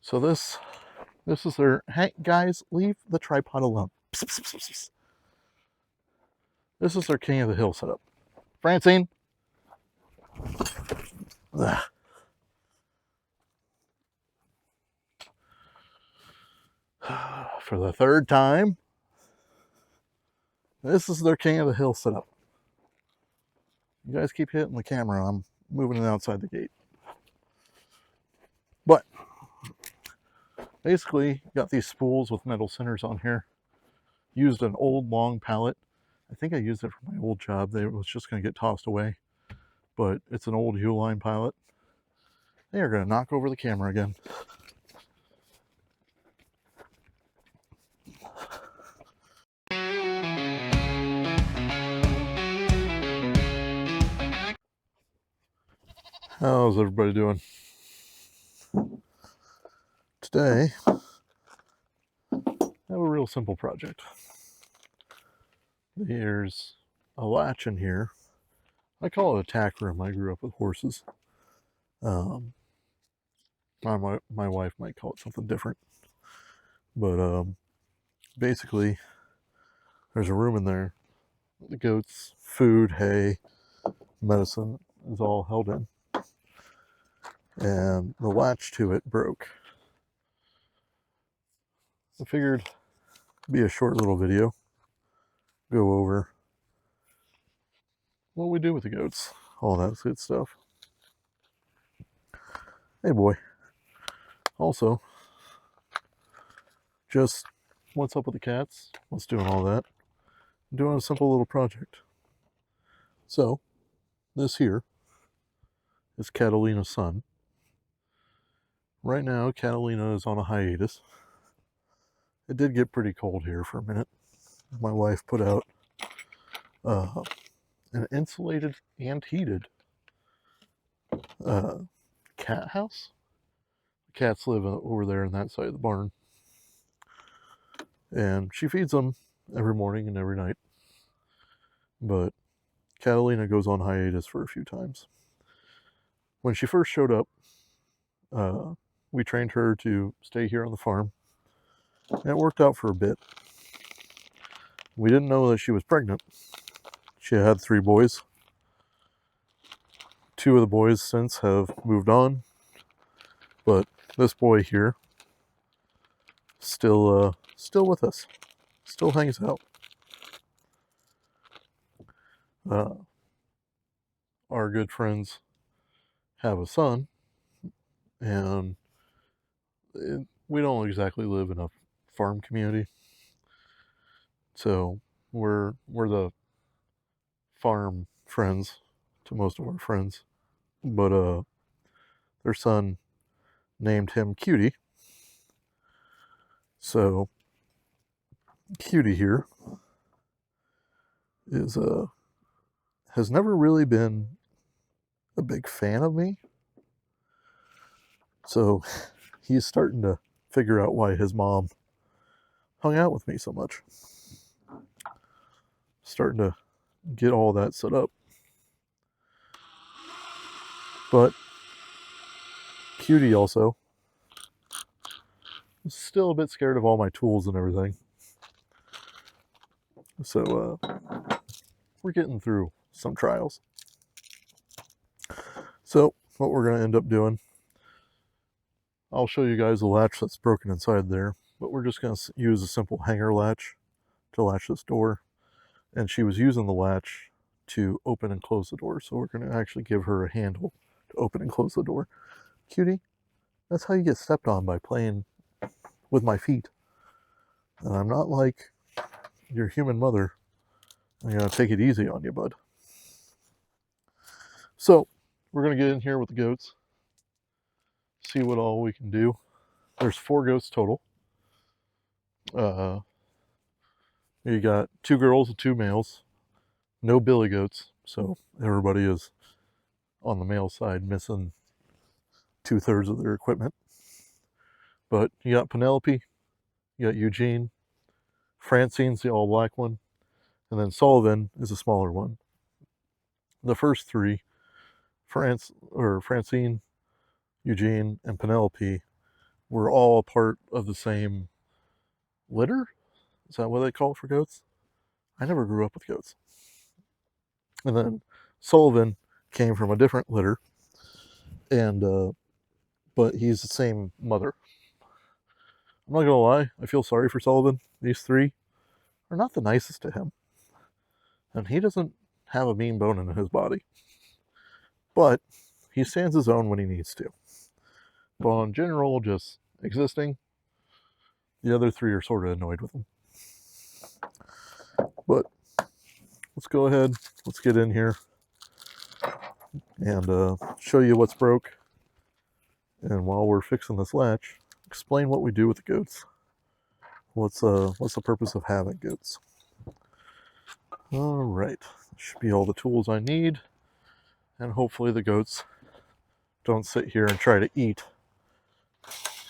So this is their, hey guys, leave the tripod alone. Psst, psst, psst, psst. This is their king of the hill setup. Francine. Ugh. For the third time, this is their king of the hill setup. You guys keep hitting the camera. I'm moving it outside the gate. But basically, got these spools with metal centers on here. Used an old long pallet. I think I used it for my old job. It was just going to get tossed away. But it's an old Uline pallet. They are going to knock over the camera again. How's everybody doing? Today, I have a real simple project. There's a latch in here. I call it a tack room. I grew up with horses. My wife might call it something different. But basically, there's a room in there. The goats' food, hay, medicine is all held in. And the latch to it broke. I figured it'd be a short little video. Go over what we do with the goats. All that good stuff. Hey boy. Also, just what's up with the cats? What's doing all that? I'm doing a simple little project. So, this here is Catalina's son. Right now, Catalina is on a hiatus. It did get pretty cold here for a minute. My wife put out an insulated and heated cat house. The cats live over there on that side of the barn. And she feeds them every morning and every night. But Catalina goes on hiatus for a few times. When she first showed up, we trained her to stay here on the farm. And it worked out for a bit. We didn't know that she was pregnant. She had 3 boys. 2 of the boys since have moved on. But this boy here, still with us. Still hangs out. Our good friends have a son, and we don't exactly live in a farm community, so we're the farm friends to most of our friends. But their son named him Cutie. So Cutie here is has never really been a big fan of me. So he's starting to figure out why his mom hung out with me so much. Starting to get all that set up. But Cutie also is still a bit scared of all my tools and everything. So we're getting through some trials. So what we're going to end up doing, I'll show you guys the latch that's broken inside there, but we're just going to use a simple hanger latch to latch this door. And she was using the latch to open and close the door, so we're going to actually give her a handle to open and close the door. Cutie, that's how you get stepped on, by playing with my feet. And I'm not like your human mother. I'm going to take it easy on you, bud. So we're going to get in here with the goats, see what all we can do. There's 4 goats total. You got 2 girls and 2 males. No billy goats, so everybody is on the male side missing 2/3 of their equipment. But you got Penelope, you got Eugene, Francine's the all black one, and then Sullivan is a smaller one. The first 3, Francine, Eugene, and Penelope, we're all a part of the same litter. Is that what they call it for goats? I never grew up with goats. And then Sullivan came from a different litter, and but he's the same mother. I'm not gonna lie, I feel sorry for Sullivan. These three are not the nicest to him, and he doesn't have a mean bone in his body, but he stands his own when he needs to. But in general, just existing, the other three are sort of annoyed with him. But let's go ahead, let's get in here and show you what's broke. And while we're fixing this latch, explain what we do with the goats. What's the purpose of having goats? All right, should be all the tools I need, and hopefully the goats don't sit here and try to eat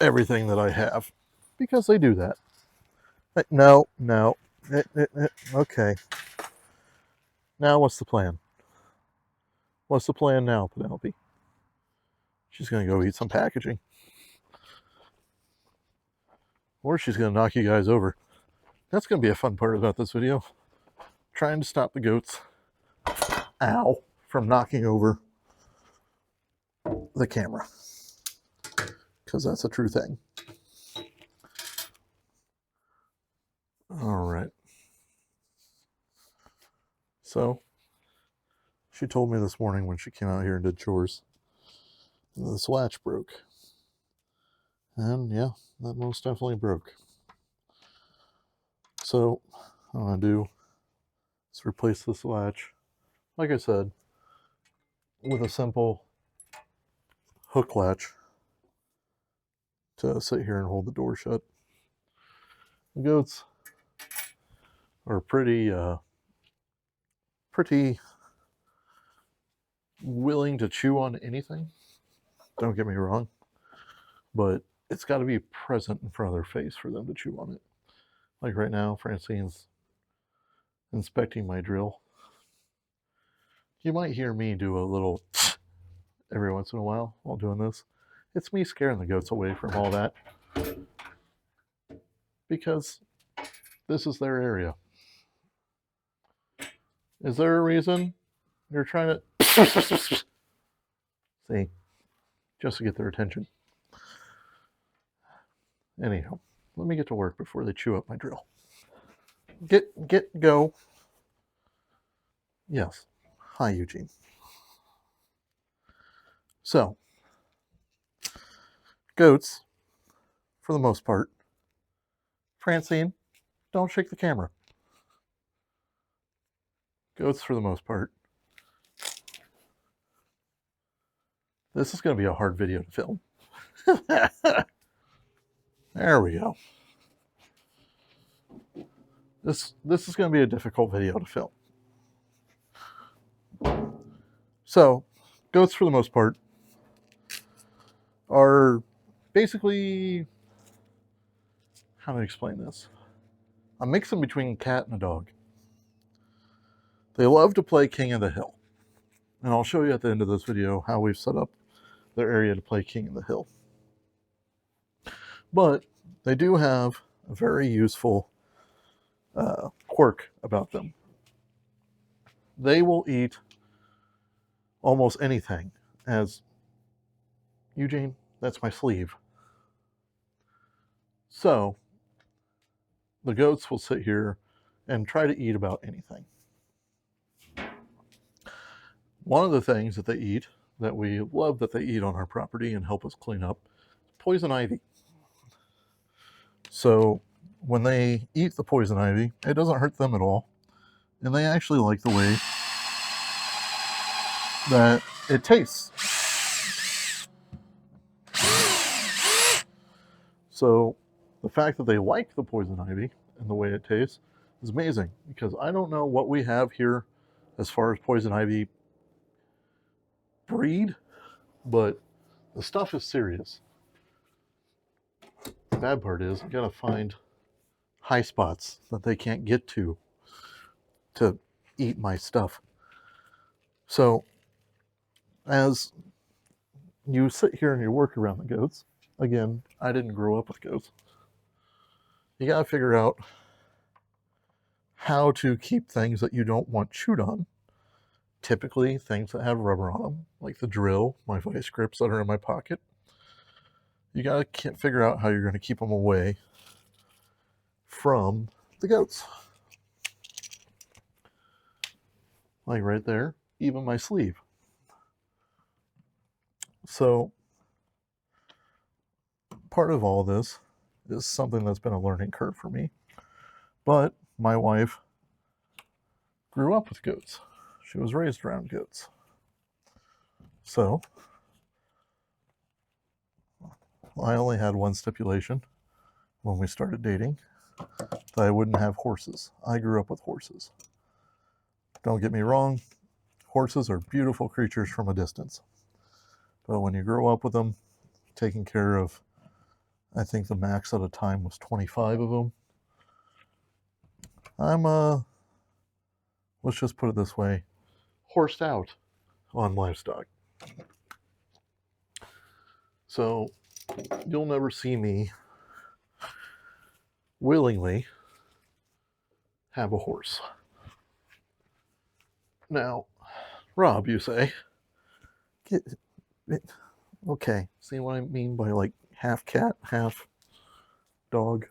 everything that I have, because they do that. No. Okay. Now what's the plan? What's the plan now, Penelope? She's gonna go eat some packaging. Or she's gonna knock you guys over. That's gonna be a fun part about this video. Trying to stop the goats, ow, from knocking over the camera. Because that's a true thing. All right. So, she told me this morning when she came out here and did chores, this latch broke. And yeah, that most definitely broke. So, what I'm going to do is replace this latch, like I said, with a simple hook latch to sit here and hold the door shut. The goats are pretty willing to chew on anything. Don't get me wrong, but it's got to be present in front of their face for them to chew on it. Like right now, Francine's inspecting my drill. You might hear me do a little every once in a while while doing this. It's me scaring the goats away from all that, because this is their area. Is there a reason you're trying to see, just to get their attention? Anyhow, let me get to work before they chew up my drill. Go. Yes. Hi, Eugene. So, goats, for the most part. Francine, don't shake the camera. Goats, for the most part. This is going to be a hard video to film. There we go. This is going to be a difficult video to film. So, goats, for the most part, are basically, how do I explain this? A mix in between a cat and a dog. They love to play King of the Hill. And I'll show you at the end of this video how we've set up their area to play King of the Hill. But they do have a very useful quirk about them. They will eat almost anything. As Eugene, that's my sleeve. So the goats will sit here and try to eat about anything. One of the things that they eat, that we love that they eat on our property and help us clean up, is poison ivy. So when they eat the poison ivy, it doesn't hurt them at all. And they actually like the way that it tastes. So the fact that they like the poison ivy and the way it tastes is amazing, because I don't know what we have here as far as poison ivy breed, but the stuff is serious. The bad part is I gotta find high spots that they can't get to eat my stuff. So as you sit here and you work around the goats, again, I didn't grow up with goats. You gotta figure out how to keep things that you don't want chewed on. Typically, things that have rubber on them, like the drill, my vice grips that are in my pocket. You gotta figure out how you're gonna keep them away from the goats. Like right there, even my sleeve. So part of all this is something that's been a learning curve for me. But my wife grew up with goats. She was raised around goats. So I only had one stipulation when we started dating, that I wouldn't have horses. I grew up with horses. Don't get me wrong, horses are beautiful creatures from a distance. But when you grow up with them, taking care of, I think the max at a time was 25 of them. I'm, let's just put it this way, horsed out on livestock. So you'll never see me willingly have a horse. Now, Rob, you say, okay, see what I mean by like half cat, half dog?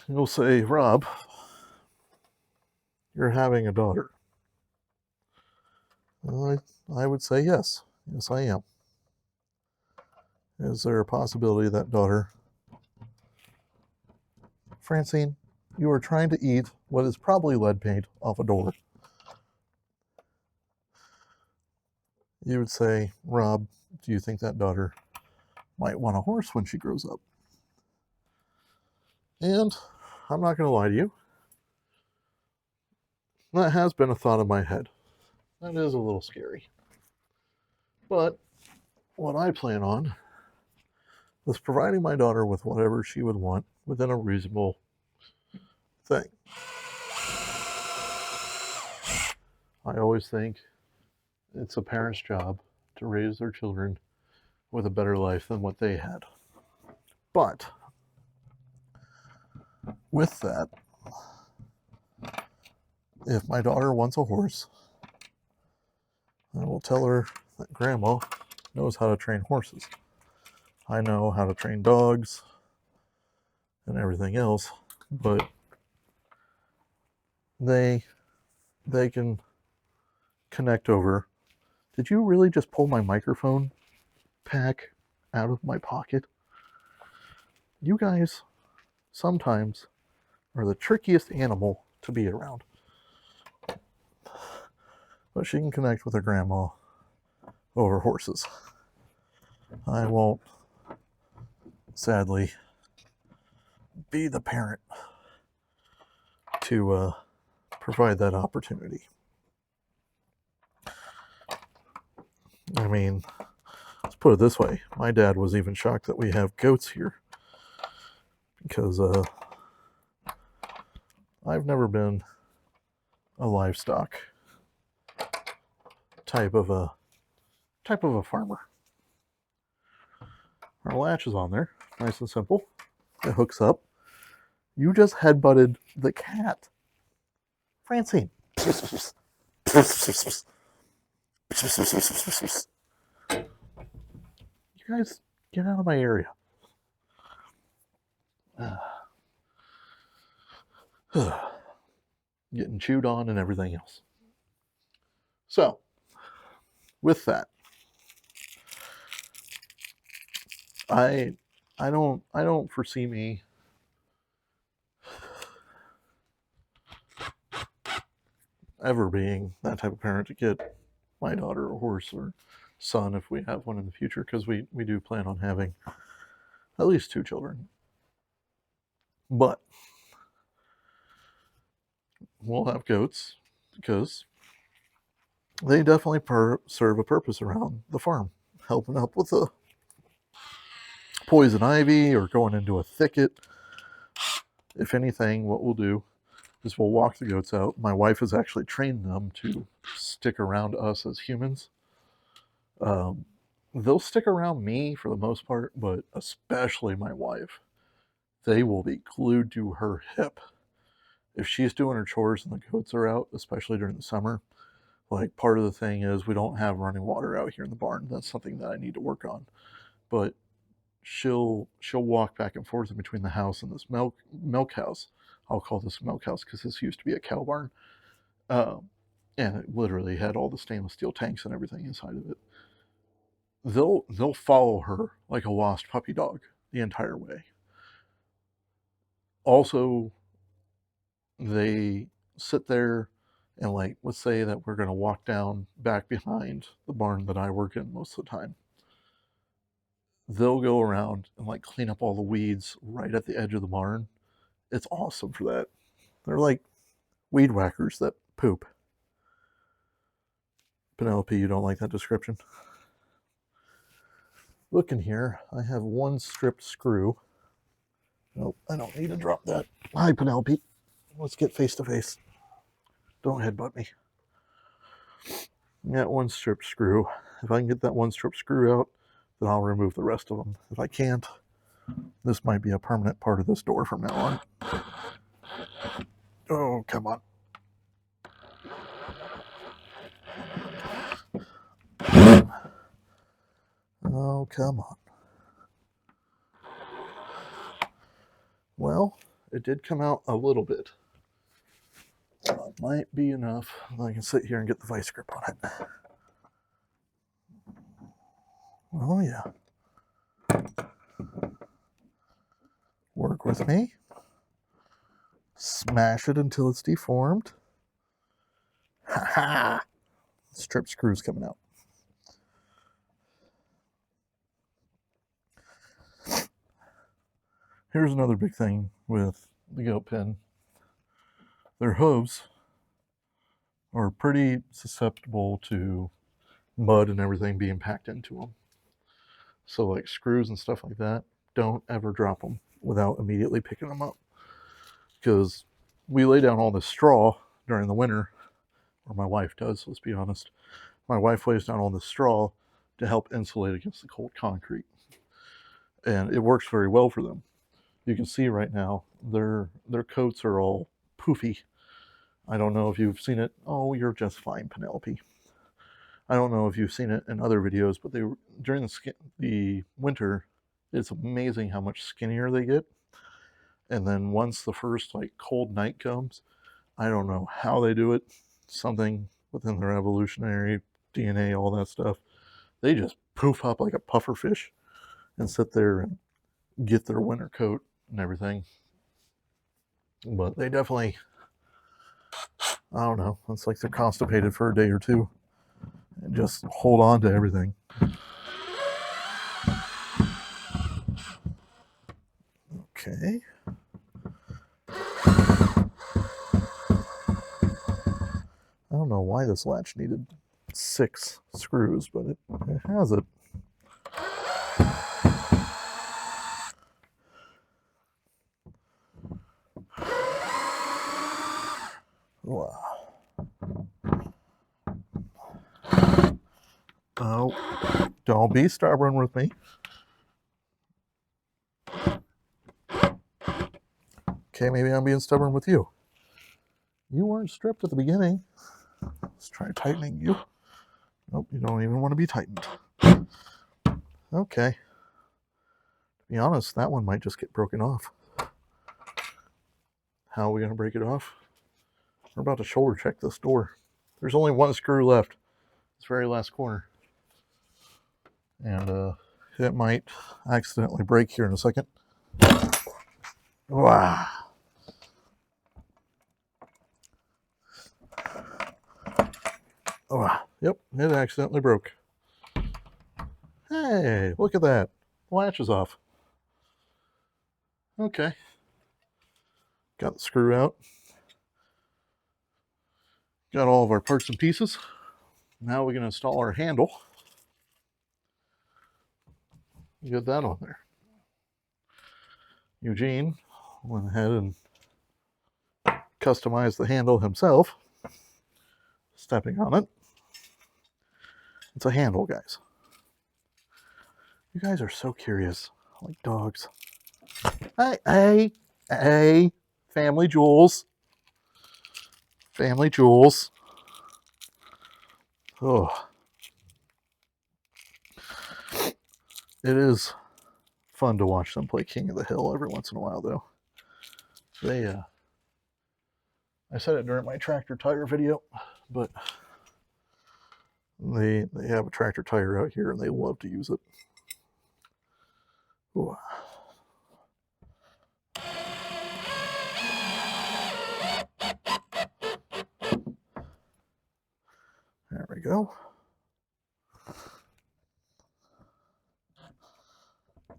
You'll say, Rob, you're having a daughter. I would say yes. Yes, I am. Is there a possibility that daughter? Francine, you are trying to eat what is probably lead paint off a door. You would say, Rob, do you think that daughter might want a horse when she grows up? And I'm not going to lie to you, that has been a thought in my head. That is a little scary. But what I plan on is providing my daughter with whatever she would want within a reasonable thing. I always think it's a parent's job to raise their children with a better life than what they had. But with that, if my daughter wants a horse, I will tell her that Grandma knows how to train horses. I know how to train dogs and everything else, but they can connect over. Did you really just pull my microphone pack out of my pocket? You guys sometimes are the trickiest animal to be around. But she can connect with her grandma over horses. I won't, sadly, be the parent to provide that opportunity. I mean, let's put it this way. My dad was even shocked that we have goats here, because I've never been a livestock type of a farmer. Our latch is on there, nice and simple. It hooks up. You just headbutted the cat, Francine. You guys, get out of my area. Getting chewed on and everything else. So, with that, I don't foresee me ever being that type of parent to get my daughter a horse or son if we have one in the future, because we do plan on having at least 2 children. But we'll have goats because they definitely serve a purpose around the farm, helping up with the poison ivy or going into a thicket. If anything, what we'll do is we'll walk the goats out. My wife has actually trained them to stick around us as humans. they'll stick around me for the most part, but especially my wife. They will be glued to her hip. If she's doing her chores and the goats are out, especially during the summer, like part of the thing is we don't have running water out here in the barn. That's something that I need to work on. But she'll walk back and forth in between the house and this milk house. I'll call this a milk house because this used to be a cow barn. Um, and it literally had all the stainless steel tanks and everything inside of it. They'll follow her like a lost puppy dog the entire way. Also, they sit there and, like, let's say that we're going to walk down back behind the barn that I work in most of the time. They'll go around and like clean up all the weeds right at the edge of the barn. It's awesome for that. They're like weed whackers that poop. Penelope, you don't like that description? Look in here. I have one stripped screw. Nope, I don't need to drop that. Hi, Penelope. Let's get face to face. Don't headbutt me. Got one stripped screw. If I can get that one stripped screw out, then I'll remove the rest of them. If I can't, this might be a permanent part of this door from now on. Oh, come on. Oh, come on. Well, it did come out a little bit. It might be enough that I can sit here and get the vice grip on it. Oh, yeah. Work with me. Smash it until it's deformed. Ha ha! Strip screws coming out. Here's another big thing with the goat pen. Their hooves are pretty susceptible to mud and everything being packed into them. So like screws and stuff like that, don't ever drop them without immediately picking them up. Because we lay down all this straw during the winter, or my wife does, let's be honest. My wife lays down all this straw to help insulate against the cold concrete. And it works very well for them. You can see right now, their coats are all poofy. I don't know if you've seen it. Oh, you're just fine, Penelope. I don't know if you've seen it in other videos, but they during the winter, it's amazing how much skinnier they get. And then once the first like cold night comes, I don't know how they do it. Something within their evolutionary DNA, all that stuff. They just poof up like a puffer fish and sit there and get their winter coat and everything. But they definitely, I don't know, it's like they're constipated for a day or two and just hold on to everything. Okay. I don't know why this latch needed 6 screws, but it has it. Wow. Oh, don't be stubborn with me. Okay, maybe I'm being stubborn with you. You weren't stripped at the beginning. Let's try tightening you. Nope, you don't even want to be tightened. Okay. To be honest, that one might just get broken off. How are we going to break it off? We're about to shoulder check this door. There's only one screw left. This very last corner. And it might accidentally break here in a second. Wow. Oh, yep, it accidentally broke. Hey, look at that. The latch is off. Okay. Got the screw out. Got all of our parts and pieces. Now we're going to install our handle. Get that on there. Eugene went ahead and customized the handle himself, stepping on it. It's a handle, guys. You guys are so curious, like dogs. Hey, family jewels. Family jewels. Oh, it is fun to watch them play King of the Hill every once in a while, though. I said it during my tractor tire video, but they have a tractor tire out here and they love to use it. Ooh. There we go.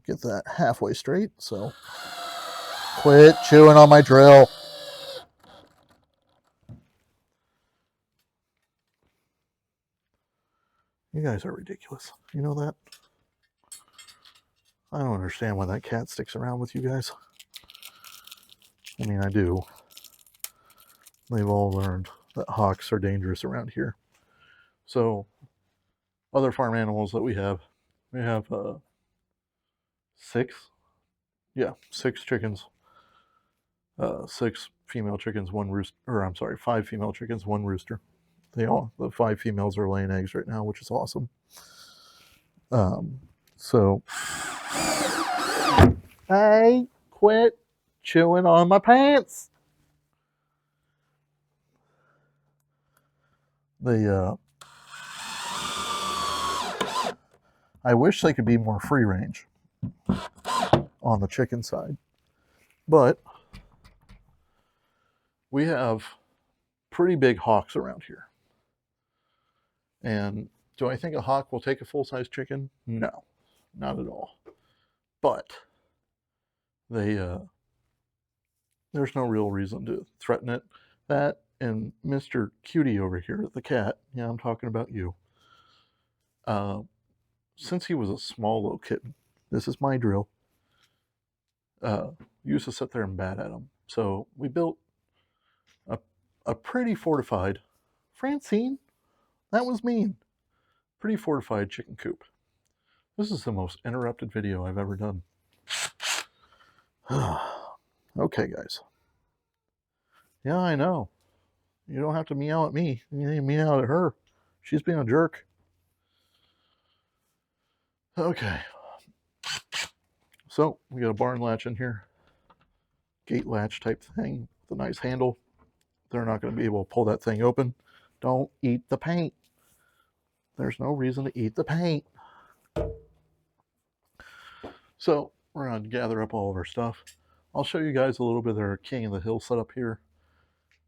Get that halfway straight, so quit chewing on my drill. You guys are ridiculous. You know that? I don't understand why that cat sticks around with you guys. I mean, I do. They've all learned that hawks are dangerous around here. So, other farm animals that we have six chickens, 6 female chickens, 1 rooster, or I'm sorry, 5 female chickens, 1 rooster. The 5 females are laying eggs right now, which is awesome. So, hey, quit chewing on my pants. I wish they could be more free range on the chicken side, but we have pretty big hawks around here. And do I think a hawk will take a full-size chicken? No, not at all. But there's no real reason to threaten it. That and Mr. Cutie over here, the cat, yeah, I'm talking about you. Since he was a small little kitten, this is my drill, used to sit there and bat at him. So we built a pretty fortified, Francine, that was mean, pretty fortified chicken coop. This is the most interrupted video I've ever done. Okay, guys. Yeah, I know. You don't have to meow at me. You need to meow at her. She's being a jerk. Okay. So, we got a barn latch in here. Gate latch type thing with a nice handle. They're not going to be able to pull that thing open. Don't eat the paint. There's no reason to eat the paint. So, we're going to gather up all of our stuff. I'll show you guys a little bit of our King of the Hill setup here.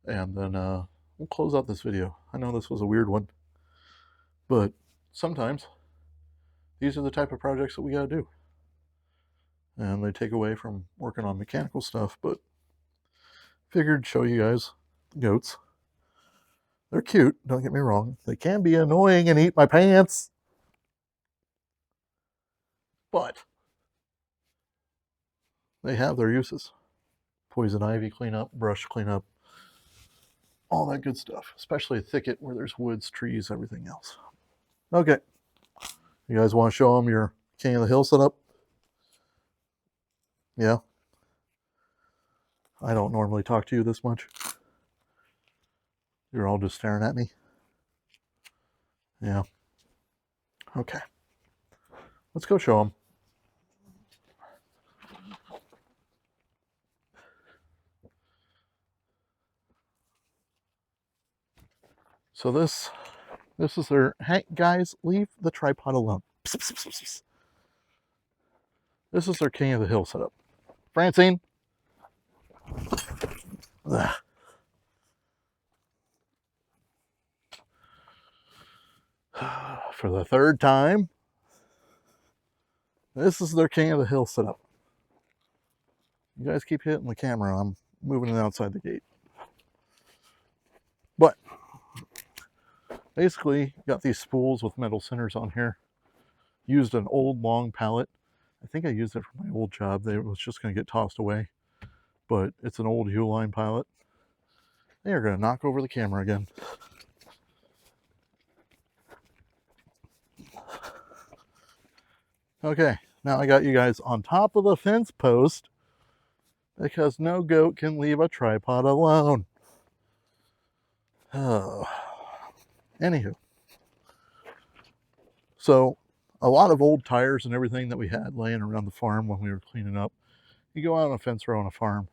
And then we'll close out this video. I know this was a weird one. But sometimes these are the type of projects that we got to do. And they take away from working on mechanical stuff, but figured show you guys the goats. They're cute, don't get me wrong. They can be annoying and eat my pants. But they have their uses. Poison ivy cleanup, brush cleanup, all that good stuff. Especially a thicket where there's woods, trees, everything else. Okay. You guys want to show them your King of the Hill setup? Yeah. I don't normally talk to you this much. You're all just staring at me. Yeah. Okay. Let's go show them. So this is their, hey guys, leave the tripod alone. This is their King of the Hill setup. Francine. Ugh. For the 3rd time, this is their King of the Hill setup. You guys keep hitting the camera. I'm moving it outside the gate. But basically, got these spools with metal centers on here. Used an old long pallet. I think I used it for my old job. It was just going to get tossed away. But it's an old Uline pallet. They are going to knock over the camera again. Okay, now I got you guys on top of the fence post because no goat can leave a tripod alone. Oh. Anywho, so a lot of old tires and everything that we had laying around the farm when we were cleaning up. You go out on a fence row on a farm,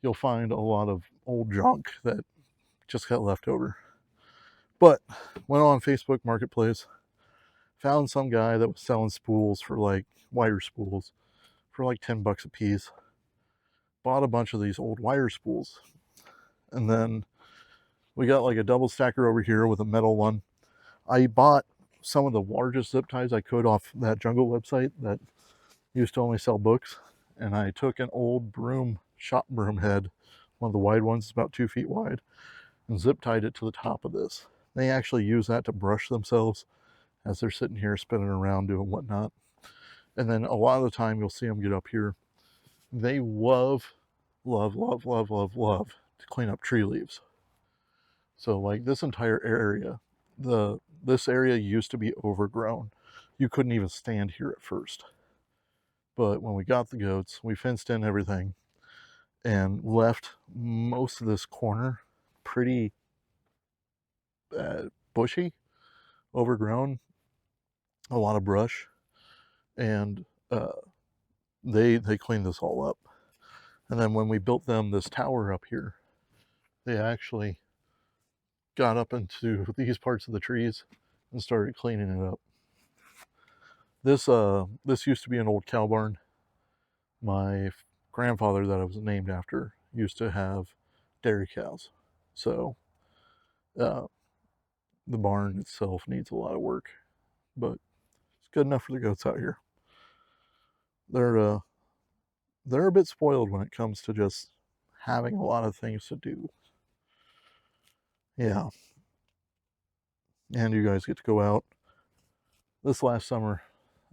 you'll find a lot of old junk that just got left over. But went on Facebook Marketplace, found some guy that was selling spools for like wire spools for like 10 bucks a piece. Bought a bunch of these old wire spools. And then we got like a double stacker over here with a metal one. I bought some of the largest zip ties I could off that jungle website that used to only sell books. And I took an old broom, shop broom head, one of the wide ones, about 2 feet wide, and zip tied it to the top of this. They actually use that to brush themselves as they're sitting here spinning around doing whatnot. And then a lot of the time you'll see them get up here. They love to clean up tree leaves. So like this entire area, this area used to be overgrown. You couldn't even stand here at first. But when we got the goats, we fenced in everything and left most of this corner pretty bushy, overgrown, a lot of brush, and they cleaned this all up. And then when we built them this tower up here, they actually got up into these parts of the trees and started cleaning it up. This used to be an old cow barn. My grandfather that I was named after used to have dairy cows. So the barn itself needs a lot of work, but it's good enough for the goats out here. They're a bit spoiled when it comes to just having a lot of things to do. Yeah. And you guys get to go out. This last summer,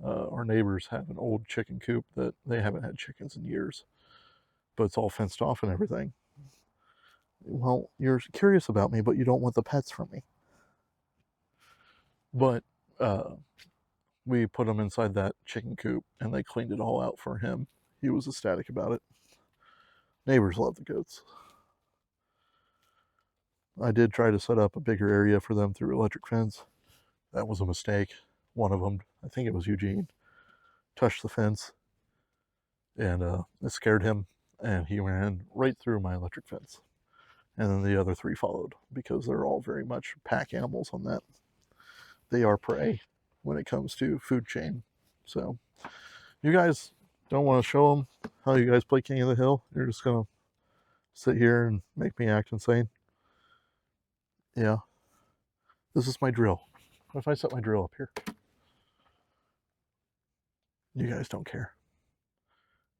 our neighbors have an old chicken coop that they haven't had chickens in years, but it's all fenced off and everything. Well, you're curious about me, but you don't want the pets from me. But we put them inside that chicken coop and they cleaned it all out for him. He was ecstatic about it. Neighbors love the goats. I did try to set up a bigger area for them through electric fence. That was a mistake. One of them, I think it was Eugene, touched the fence and it scared him and he ran right through my electric fence. And then the other 3 followed because they're all very much pack animals on that. They are prey when it comes to food chain. So you guys don't want to show them how you guys play King of the Hill. You're just going to sit here and make me act insane. Yeah. This is my drill. What if I set my drill up here? You guys don't care.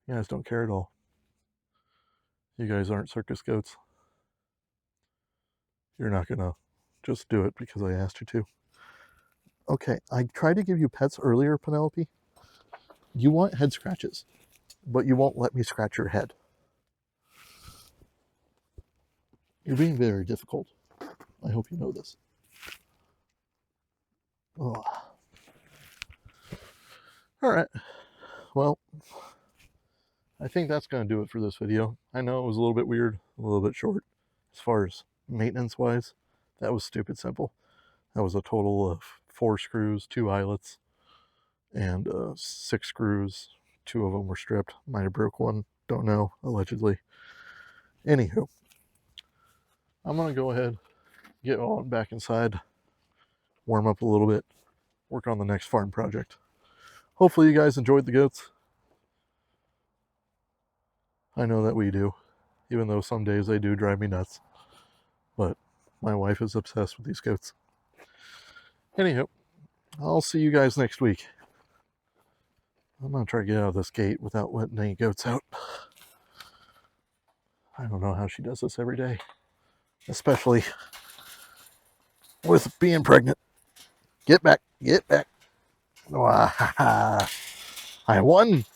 You guys don't care at all. You guys aren't circus goats. You're not going to just do it because I asked you to. Okay, I tried to give you pets earlier, Penelope. You want head scratches, but you won't let me scratch your head. You're being very difficult. I hope you know this. Oh. All right. Well, I think that's going to do it for this video. I know it was a little bit weird, a little bit short as far as maintenance-wise. That was stupid simple. That was a total of 4 screws, 2 eyelets, and 6 screws. 2 of them were stripped. Might have broke one. Don't know, allegedly. Anywho, I'm going to go ahead, get on back inside, warm up a little bit, work on the next farm project. Hopefully you guys enjoyed the goats. I know that we do, even though some days they do drive me nuts. But my wife is obsessed with these goats. Anywho, I'll see you guys next week. I'm going to try to get out of this gate without letting any goats out. I don't know how she does this every day, especially with being pregnant. Get back, get back. I won.